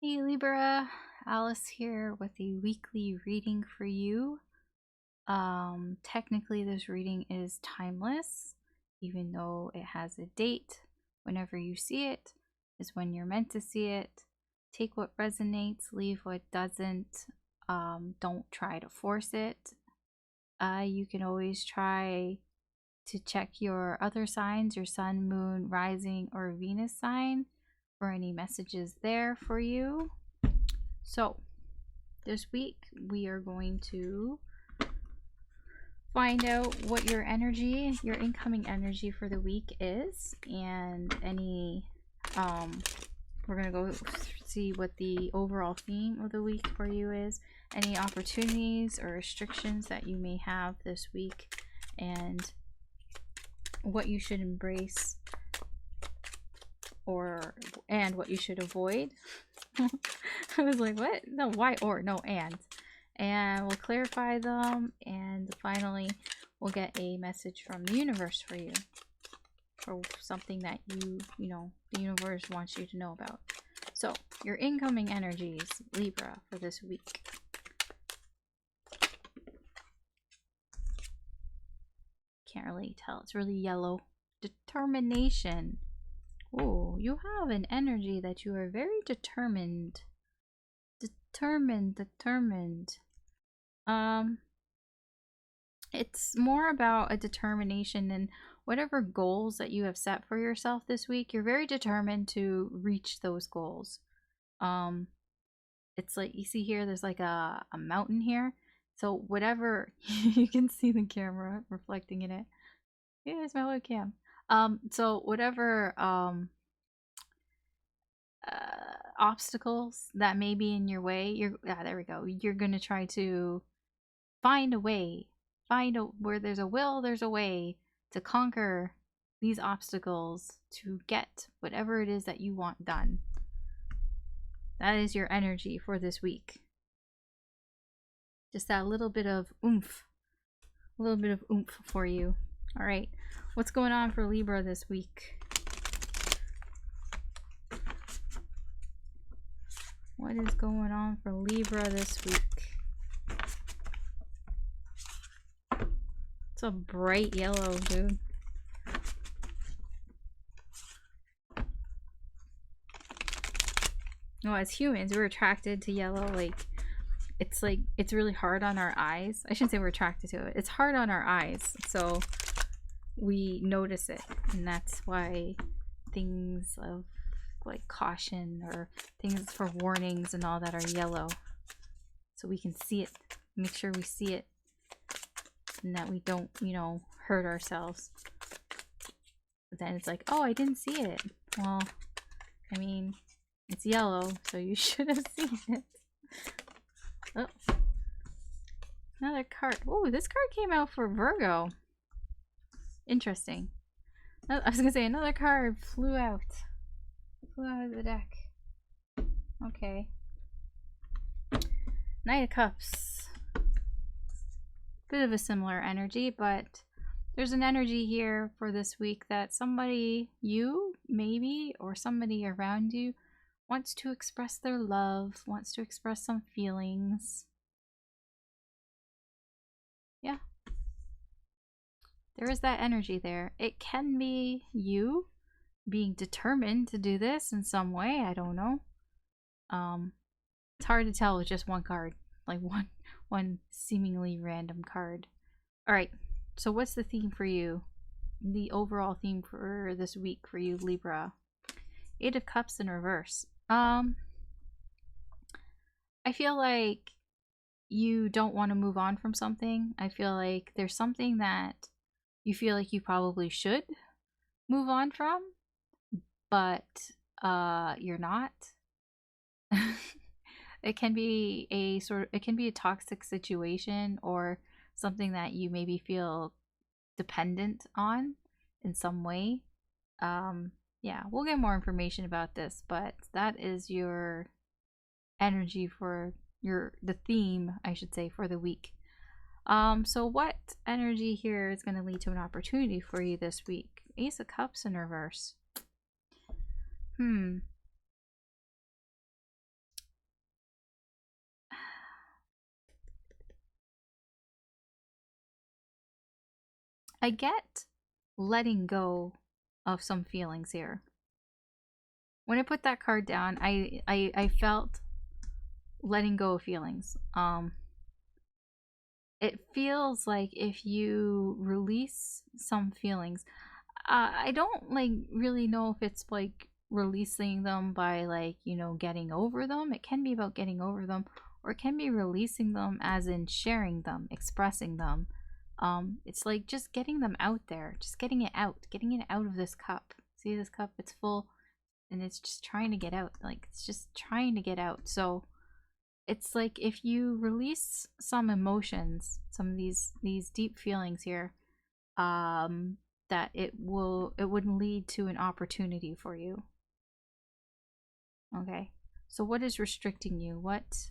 Hey Libra, Alice here with a weekly reading for you. Technically this reading is timeless, even though it has a date. Whenever you see it is when you're meant to see it. Take what resonates, leave what doesn't. Don't try to force it. You can always try to check your other signs, your sun, moon, rising, or Venus sign for any messages there for you. So, this week we are going to find out what your energy, your incoming energy for the week is, and any, we're going to go see what the overall theme of the week for you is, any opportunities or restrictions that you may have this week, and what you should embrace and what you should avoid. I was like, what? No, why or? No, and we'll clarify them, and finally we'll get a message from the universe for you, or something that you know the universe wants you to know about. So your incoming energies, Libra, for this week. Can't really tell, it's really yellow. Determination. Oh, you have an energy that you are very determined. Determined. It's more about a determination and whatever goals that you have set for yourself this week, you're very determined to reach those goals. It's like, you see here, there's like a mountain here. So whatever, you can see the camera reflecting in it. Yeah, it's my webcam. So whatever, obstacles that may be in your way, there we go. You're gonna try to find a way, where there's a will, there's a way to conquer these obstacles to get whatever it is that you want done. That is your energy for this week. Just that little bit of oomph, for you. All right, what's going on for Libra this week? What is going on for Libra this week? It's a bright yellow, dude. No, as humans, we're attracted to yellow. It's really hard on our eyes. I shouldn't say we're attracted to it. It's hard on our eyes, so we notice it, and that's why things of like caution or things for warnings and all that are yellow, so we can see it, make sure we see it, and that we don't, hurt ourselves. But then it's like, oh, I didn't see it. Well, I mean, it's yellow, so you should have seen it. Oh, another card. Oh, this card came out for Virgo. Interesting. I was gonna say another card flew out of the deck. Okay. Knight of Cups. Bit of a similar energy, but there's an energy here for this week that somebody, you maybe, or somebody around you, wants to express their love, wants to express some feelings. Yeah. There is that energy there. It can be you being determined to do this in some way. I don't know. It's hard to tell with just one card, like one seemingly random card. All right. So what's the theme for you? The overall theme for this week for you, Libra. 8 of Cups in reverse. I feel like you don't want to move on from something. I feel like there's something that you feel like you probably should move on from, but you're not. It can be a toxic situation, or something that you maybe feel dependent on in some way. Yeah, we'll get more information about this, but that is your energy for the theme, I should say, for the week. So what energy here is going to lead to an opportunity for you this week? Ace of Cups in reverse. I get letting go of some feelings here. When I put that card down, I felt letting go of feelings. It feels like if you release some feelings, I don't like really know if it's like releasing them by like, you know, getting over them. It can be about getting over them, or it can be releasing them as in sharing them, expressing them. It's like just getting them out there, just getting it out of this cup. See this cup? It's full and it's just trying to get out. Like it's just trying to get out. So it's like if you release some emotions, some of these deep feelings here, that it would lead to an opportunity for you. Okay, so what is restricting you? What?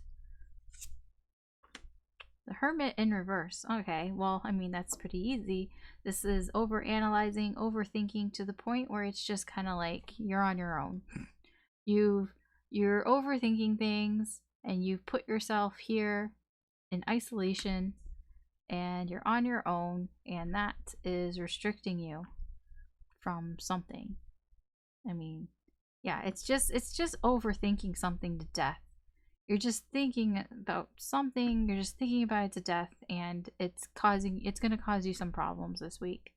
The Hermit in reverse. Okay, well, I mean, that's pretty easy. This is over analyzing, overthinking to the point where it's just kind of like you're on your own. You're overthinking things, and you've put yourself here in isolation, and you're on your own, and that is restricting you from something. I mean, yeah, it's just overthinking something to death. You're just thinking about something, you're just thinking about it to death, and it's going to cause you some problems this week.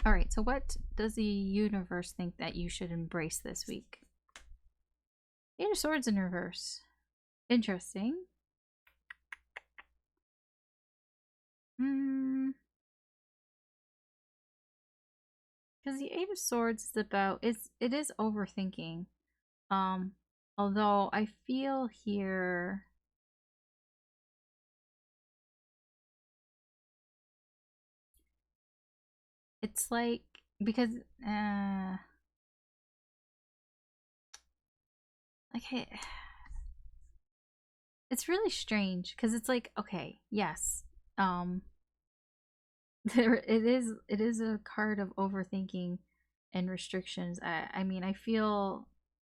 All right, so what does the universe think that you should embrace this week? Eight of Swords in reverse. Interesting. Because the Eight of Swords is about, it is overthinking. Although I feel here it's like, because okay, it's really strange because it's like, okay, yes, there it is a card of overthinking and restrictions. I mean, I feel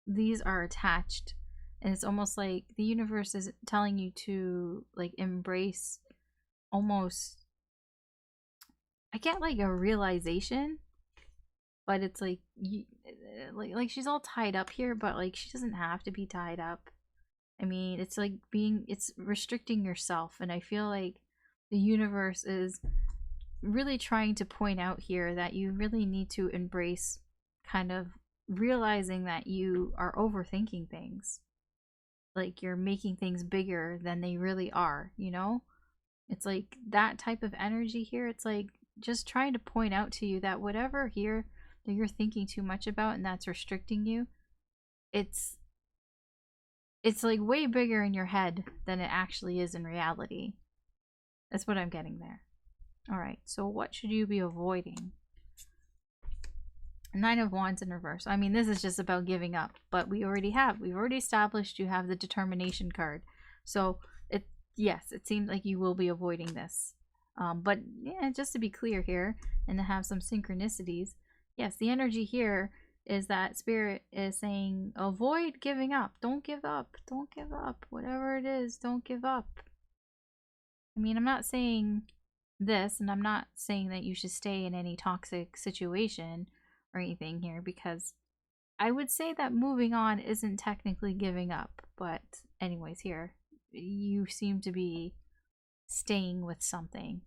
these are attached, and it's almost like the universe is telling you to like embrace almost, I get like a realization, but it's like like she's all tied up here, but like she doesn't have to be tied up. I mean, it's like it's restricting yourself, and I feel like the universe is really trying to point out here that you really need to embrace kind of realizing that you are overthinking things. Like you're making things bigger than they really are, you know? It's like that type of energy here. It's like just trying to point out to you that whatever here that you're thinking too much about and that's restricting you, it's like way bigger in your head than it actually is in reality. That's what I'm getting there. All right, so what should you be avoiding? Nine of Wands in reverse. I mean, this is just about giving up, but we've already established you have the determination card. So yes, it seems like you will be avoiding this. But yeah, just to be clear here and to have some synchronicities, yes, the energy here is that Spirit is saying avoid giving up. Don't give up. Don't give up. Whatever it is, don't give up. I mean, I'm not saying this, and I'm not saying that you should stay in any toxic situation or anything here, because I would say that moving on isn't technically giving up. But anyways, here you seem to be staying with something,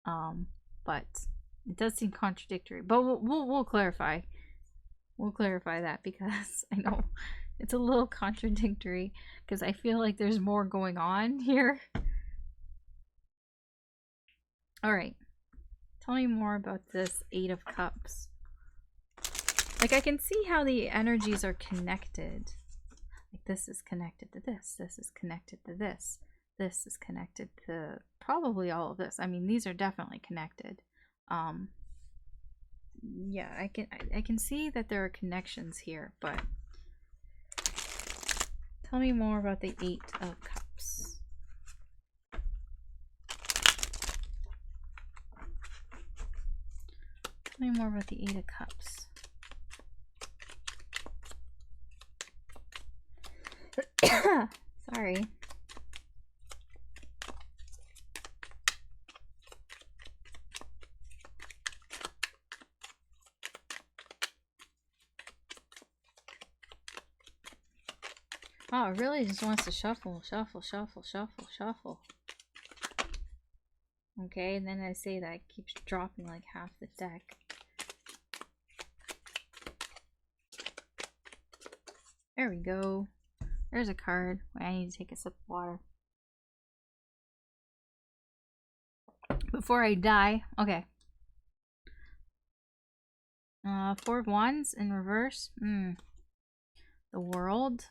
but it does seem contradictory. But we'll clarify. We'll clarify that, because I know it's a little contradictory, because I feel like there's more going on here. All right, tell me more about this Eight of Cups. Like, I can see how the energies are connected. Like, this is connected to this. This is connected to this. This is connected to probably all of this. I mean, these are definitely connected. Yeah, I can see that there are connections here, but tell me more about the Eight of Cups. Tell me more about the Eight of Cups. Sorry. Oh, it really just wants to shuffle, shuffle, shuffle, shuffle, shuffle. Okay, and then I say that, it keeps dropping like half the deck. There we go. There's a card. Wait, I need to take a sip of water. Before I die. Okay. Four of Wands in reverse. The World.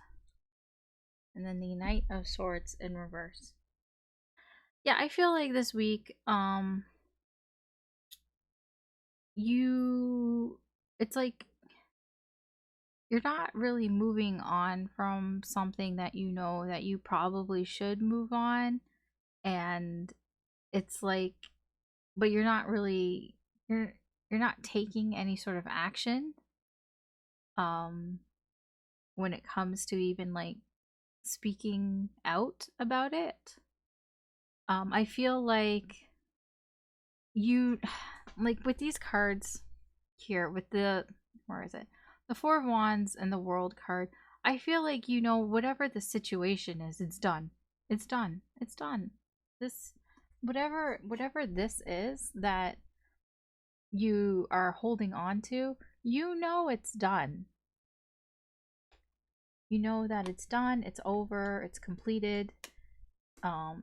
And then the Knight of Swords in reverse. Yeah, I feel like this week, it's like you're not really moving on from something that you know that you probably should move on. And it's like, but you're not really, you're not taking any sort of action when it comes to even like speaking out about it. I feel like you like with these cards here with the, where is it, the Four of Wands and the World card, I feel like, you know, whatever the situation is, it's done. It's done. It's done. This, whatever this is that you are holding on to, you know it's done. You know that it's done, it's over, it's completed,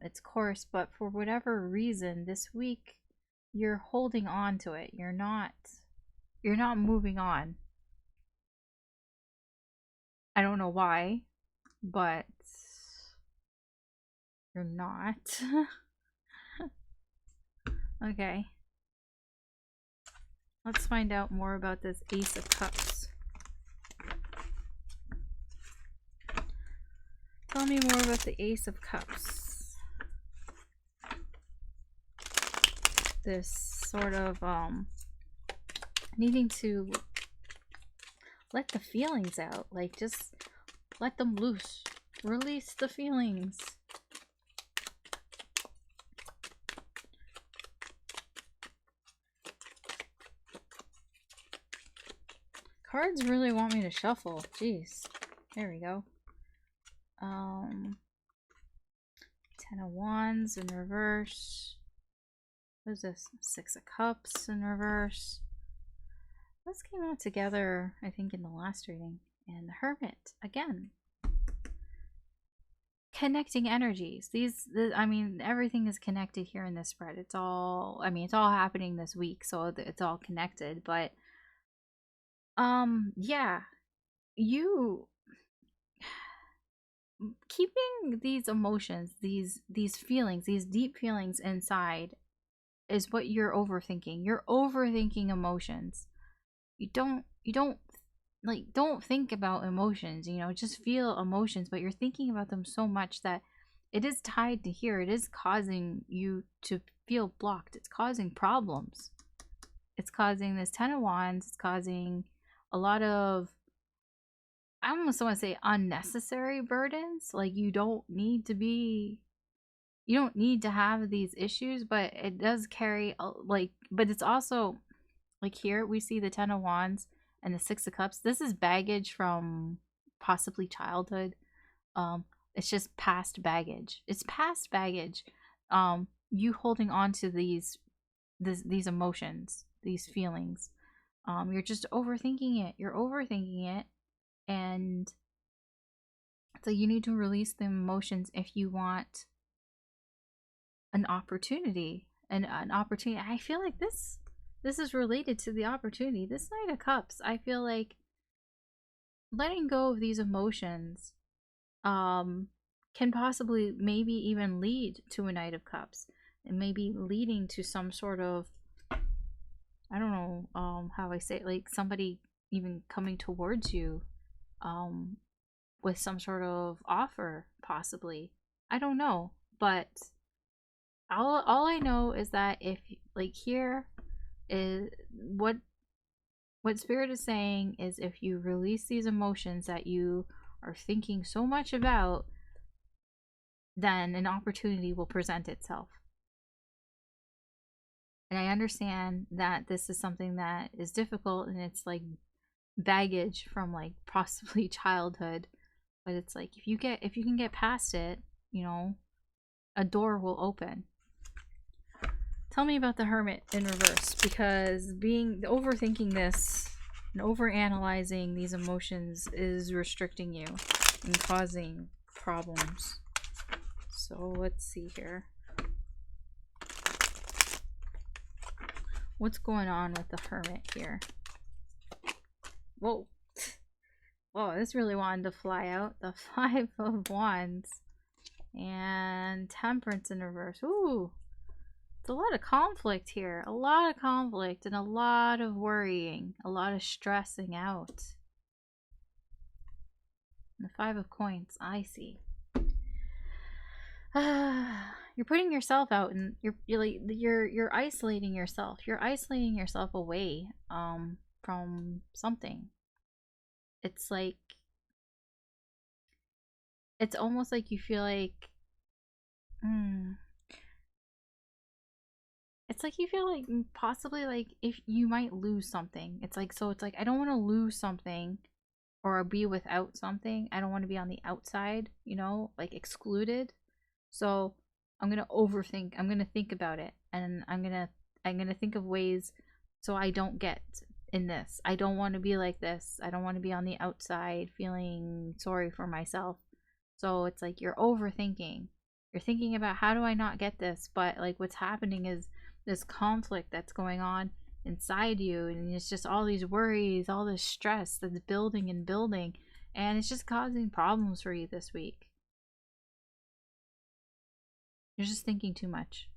its course. But for whatever reason this week you're holding on to it. You're not moving on. I don't know why, but you're not. Okay. Let's find out more about this Ace of Cups. Tell me more about the Ace of Cups. This sort of needing to let the feelings out, like just let them loose. Release the feelings. Cards really want me to shuffle. Jeez. There we go. 10 of Wands in reverse. What is this? 6 of Cups in reverse. This came out together, I think, in the last reading. And the Hermit, again. Connecting energies. I mean, everything is connected here in this spread. It's all, I mean, it's all happening this week, so it's all connected. But, yeah. You keeping these emotions, these feelings, these deep feelings inside is what you're overthinking. You're overthinking emotions. You don't don't think about emotions, you know, just feel emotions, but you're thinking about them so much that it is tied to here. It is causing you to feel blocked. It's causing problems. It's causing this 10 of Wands. It's causing a lot of, I almost want to say, unnecessary burdens. Like you don't need to have these issues, but it does carry but it's also like here we see the 10 of Wands and the 6 of Cups. This is baggage from possibly childhood. It's just past baggage. It's past baggage. You holding on to these emotions, these feelings. You're just overthinking it. You're overthinking it. And so you need to release the emotions if you want an opportunity. An opportunity. I feel like this is related to the opportunity. This Knight of Cups, I feel like letting go of these emotions can possibly maybe even lead to a Knight of Cups. And maybe leading to some sort of, I don't know how I say it, like somebody even coming towards you with some sort of offer, possibly. I don't know. But all I know is that if, like, here is what Spirit is saying is, if you release these emotions that you are thinking so much about, then an opportunity will present itself. And I understand that this is something that is difficult, and it's like baggage from like possibly childhood. But it's like if you can get past it, you know, a door will open. Tell me about the Hermit in reverse, because overthinking this and overanalyzing these emotions is restricting you and causing problems. So let's see here. What's going on with the Hermit here? Whoa. Whoa, this really wanted to fly out. The Five of Wands and Temperance in reverse. Ooh. It's a lot of conflict here. A lot of conflict and a lot of worrying. A lot of stressing out. And the Five of Coins. I see. You're putting yourself out, and you're isolating yourself. You're isolating yourself away from something. It's like it's almost like you feel like it's like you feel like possibly like if you might lose something. It's like I don't want to lose something or be without something. I don't want to be on the outside, you know, like excluded. So I'm gonna overthink. I'm gonna think about it, and I'm gonna think of ways so I don't get in this. I don't want to be like this. I don't want to be on the outside feeling sorry for myself. So it's like you're overthinking. You're thinking about how do I not get this, but like what's happening is this conflict that's going on inside you, and it's just all these worries, all this stress that's building and building, and it's just causing problems for you this week. You're just thinking too much.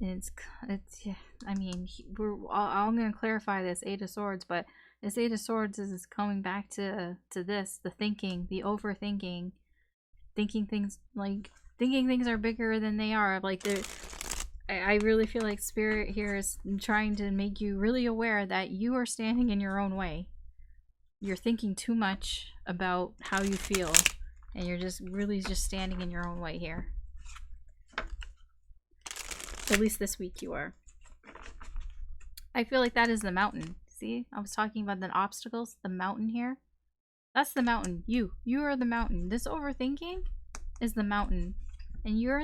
It's yeah. I mean, I'm gonna clarify this Eight of Swords, but this Eight of Swords is coming back to this, the thinking, the overthinking, thinking things are bigger than they are. Like I really feel like Spirit here is trying to make you really aware that you are standing in your own way. You're thinking too much about how you feel, and you're just really just standing in your own way here. At least this week you are. I feel like that is the mountain. See? I was talking about the obstacles. The mountain here. That's the mountain. You are the mountain. This overthinking is the mountain. And you're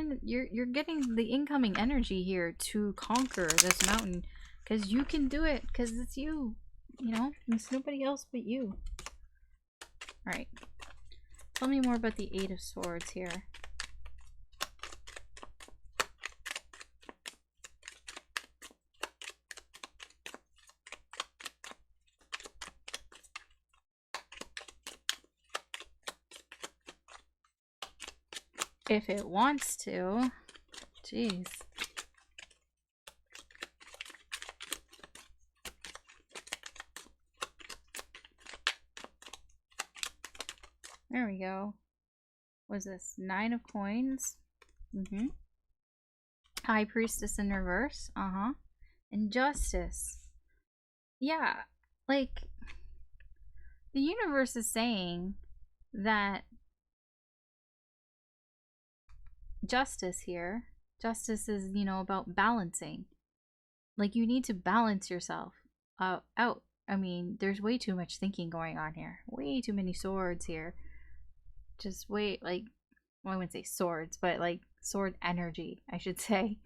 getting the incoming energy here to conquer this mountain. Because you can do it. Because it's you. You know? It's nobody else but you. Alright. Tell me more about the Eight of Swords here. If it wants to. Jeez. There we go. What is this? Nine of Coins. High Priestess in reverse. And Justice. Yeah. Like, the universe is saying that justice here. Justice is, you know, about balancing. Like, you need to balance yourself out. I mean, there's way too much thinking going on here. Way too many swords here. Just wait, like, well, I wouldn't say swords, but like sword energy, I should say.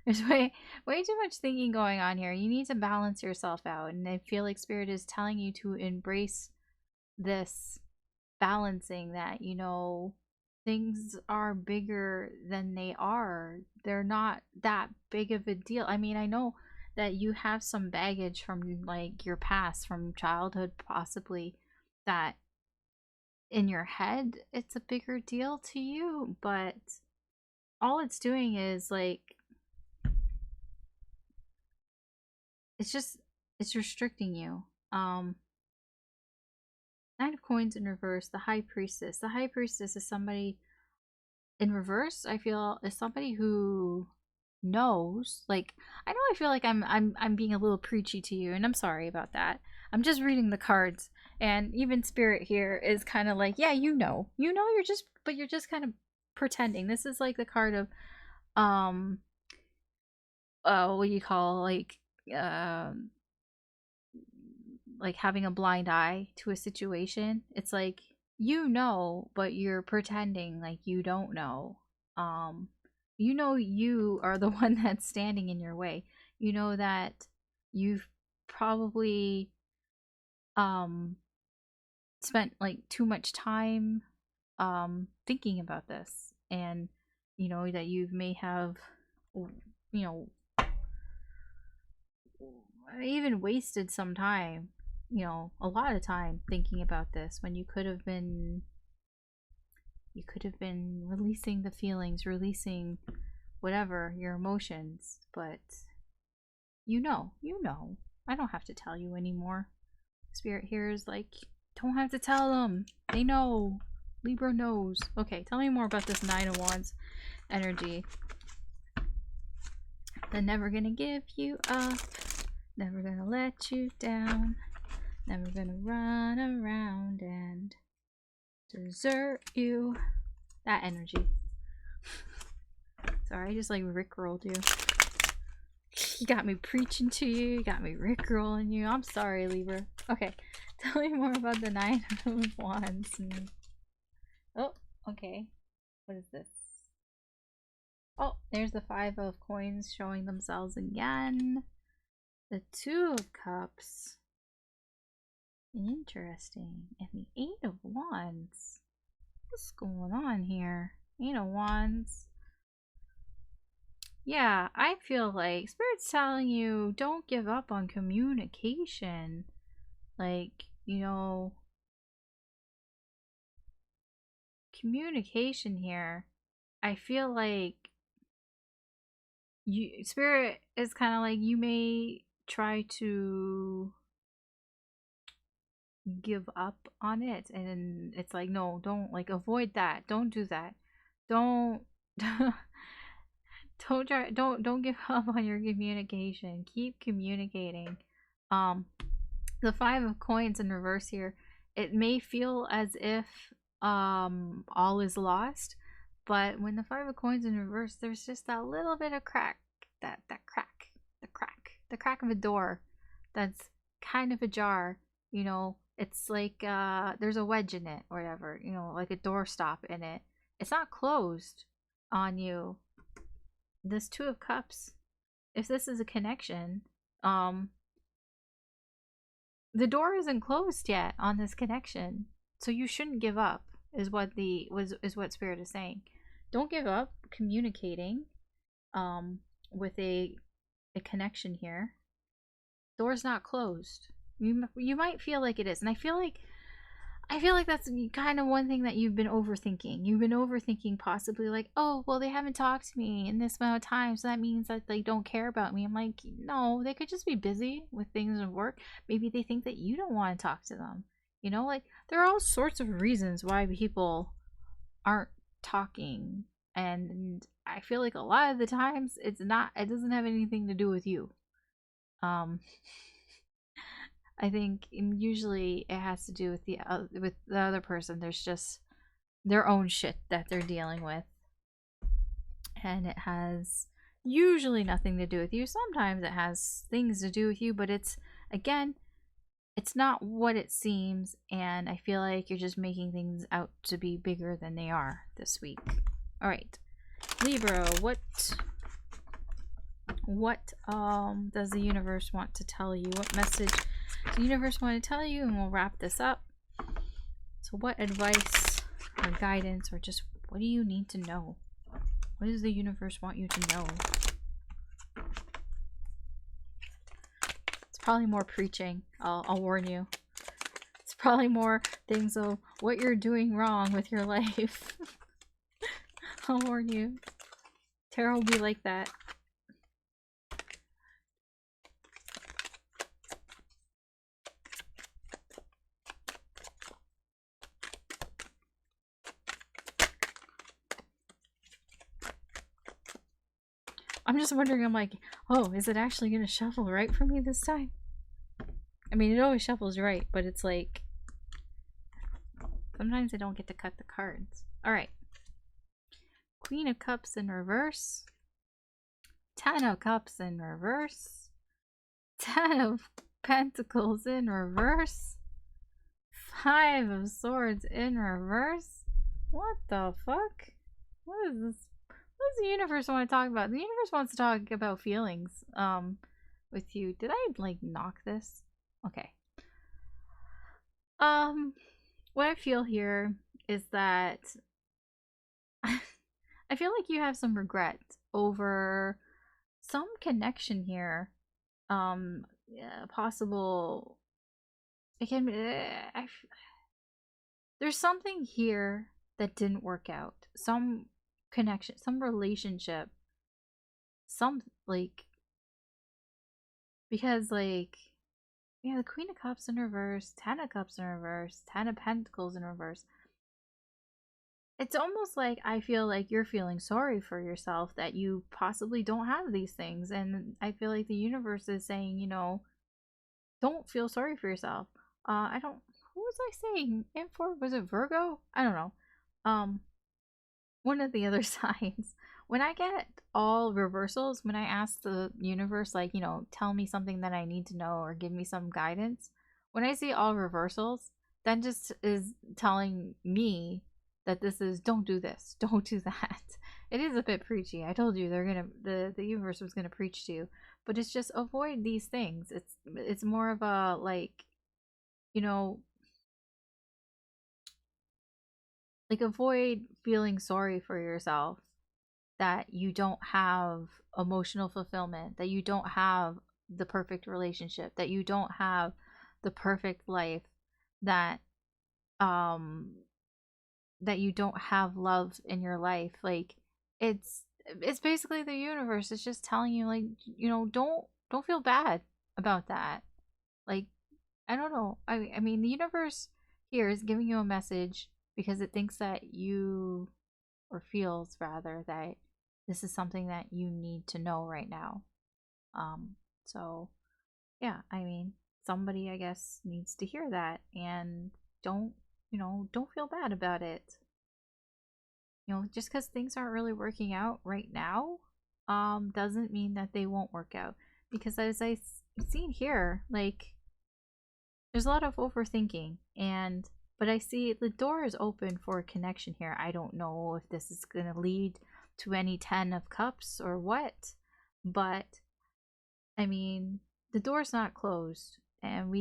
There's way too much thinking going on here. You need to balance yourself out, and I feel like Spirit is telling you to embrace this balancing, that, you know, things are bigger than they are. They're not that big of a deal. I mean, I know that you have some baggage from like your past, from childhood possibly, that in your head it's a bigger deal to you, but all it's doing is like it's restricting you. Nine of Coins in reverse, the High Priestess. The High Priestess is somebody in reverse, I feel, is somebody who knows, like, I know I feel like I'm being a little preachy to you, and I'm sorry about that. I'm just reading the cards, and even Spirit here is kind of like, yeah, you know, you're just kind of pretending. This is like the card of what do you call, like having a blind eye to a situation. It's like you know, but you're pretending like you don't know. You know you are the one that's standing in your way. You know that you've probably um spent like too much time thinking about this, and you know that you may have, you know, even wasted some time, you know, a lot of time thinking about this when you could have been releasing the feelings, releasing whatever your emotions. But you know, I don't have to tell you anymore. Spirit here is like, don't have to tell them, they know. Libra knows. Okay, tell me more about this Nine of Wands energy. They're never gonna give you up, never gonna let you down, never gonna run around and desert you. That energy. Sorry, I just like rickrolled you. You got me preaching to you, you got me rickrolling you. I'm sorry, Libra. Okay, tell me more about the Nine of Wands. Oh, okay. What is this? Oh, there's the Five of Coins showing themselves again. The Two of Cups. Interesting. And the Eight of Wands. What's going on here? Eight of Wands. Yeah, I feel like Spirit's telling you don't give up on communication. Like, you know, communication here. I feel like Spirit is kind of like, you may try to give up on it, and it's like, no, don't, like, avoid that, don't do that, don't don't give up on your communication, keep communicating. The Five of Coins in reverse here, it may feel as if all is lost, but when the Five of Coins in reverse, there's just that little bit of crack, that crack, the crack of a door that's kind of ajar, you know. It's like there's a wedge in it or whatever, you know, like a doorstop in it. It's not closed on you. This Two of Cups, if this is a connection, the door isn't closed yet on this connection, so you shouldn't give up, is what Spirit is saying. Don't give up communicating with a connection here. Door's not closed. You might feel like it is, and I feel like that's kind of one thing that you've been overthinking. You've been overthinking, possibly like, oh, well, they haven't talked to me in this amount of time, so that means that they don't care about me. I'm like, no, they could just be busy with things at work. Maybe they think that you don't want to talk to them. You know, like, there are all sorts of reasons why people aren't talking, and I feel like a lot of the times it doesn't have anything to do with you. I think usually it has to do with the other person. There's just their own shit that they're dealing with, and it has usually nothing to do with you. Sometimes it has things to do with you, but it's not what it seems, and I feel like you're just making things out to be bigger than they are this week. All right, Libra, what does the universe want to tell you? What message does the universe want to tell you? And we'll wrap this up. So what advice or guidance, or just what do you need to know? What does the universe want you to know? It's probably more preaching, I'll warn you. It's probably more things of what you're doing wrong with your life. I'll warn you. Tarot will be like that. I'm just wondering, I'm like, oh, is it actually going to shuffle right for me this time? I mean, it always shuffles right, but it's like, sometimes I don't get to cut the cards. Alright. Queen of Cups in reverse. 10 of Cups in reverse. 10 of Pentacles in reverse. Five of Swords in reverse? What the fuck? What is this? What does the universe want to talk about? The universe wants to talk about feelings, with you. Did I, like, knock this? Okay. What I feel here is that I feel like you have some regret over some connection here. Yeah, possible. It can be. There's something here that didn't work out. Some connection, some relationship, some, like, because, like, yeah, the Queen of Cups in reverse, Ten of Cups in reverse, Ten of Pentacles in reverse. It's almost like I feel like you're feeling sorry for yourself that you possibly don't have these things. And I feel like the universe is saying, you know, don't feel sorry for yourself. I don't, who was I saying? Was it Virgo? I don't know. One of the other signs. When I get all reversals, when I ask the universe, like, you know, tell me something that I need to know or give me some guidance, when I see all reversals, that just is telling me that this is don't do this, don't do that. It is a bit preachy. I told you the universe was gonna preach to you, but it's just avoid these things. It's more of a, like, you know, like, avoid feeling sorry for yourself that you don't have emotional fulfillment, that you don't have the perfect relationship, that you don't have the perfect life, that um that you don't have love in your life. Like, it's basically the universe is just telling you, like, you know, don't feel bad about that. Like, I don't know. I mean, the universe here is giving you a message because it thinks that you, or feels rather, that this is something that you need to know right now. So yeah, I mean, somebody, I guess, needs to hear that, and don't, you know, don't feel bad about it. You know, just because things aren't really working out right now, doesn't mean that they won't work out. Because as I've seen here, like, there's a lot of overthinking, and but I see the door is open for a connection here. I don't know if this is going to lead to any 10 of cups or what, but I mean, the door's not closed, and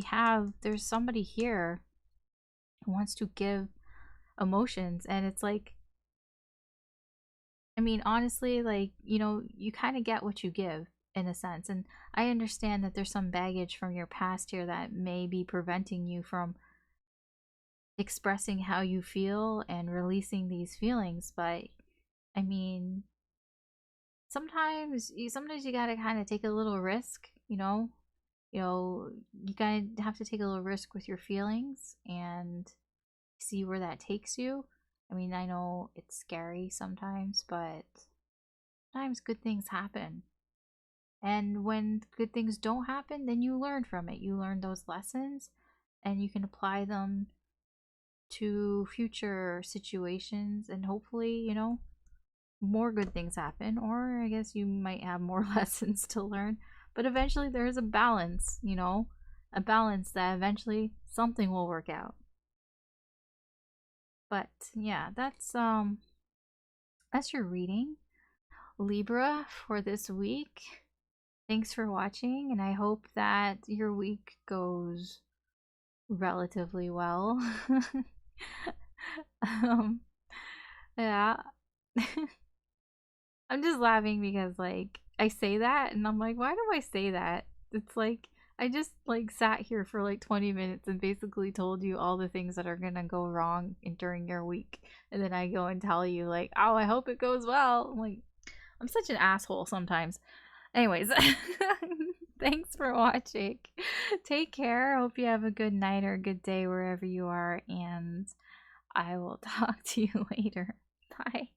there's somebody here who wants to give emotions, and it's like, I mean, honestly, like, you know, you kind of get what you give in a sense. And I understand that there's some baggage from your past here that may be preventing you from expressing how you feel and releasing these feelings. But I mean, sometimes you gotta kind of take a little risk, you know. You gotta have to take a little risk with your feelings and see where that takes you. I mean, I know it's scary sometimes, but sometimes good things happen. And when good things don't happen, then you learn from it. You learn those lessons and you can apply them to future situations, and hopefully, you know, more good things happen. Or I guess you might have more lessons to learn. But eventually there is a balance, you know, a balance that eventually something will work out. But yeah, that's your reading, Libra, for this week. Thanks for watching, and I hope that your week goes relatively well. um, yeah. I'm just laughing because, like, I say that and I'm like, why do I say that? It's like I just, like, sat here for like 20 minutes and basically told you all the things that are gonna go wrong during your week, and then I go and tell you, like, oh, I hope it goes well. I'm like, I'm such an asshole sometimes. Anyways, thanks for watching. Take care. Hope you have a good night or a good day wherever you are, and I will talk to you later. Bye.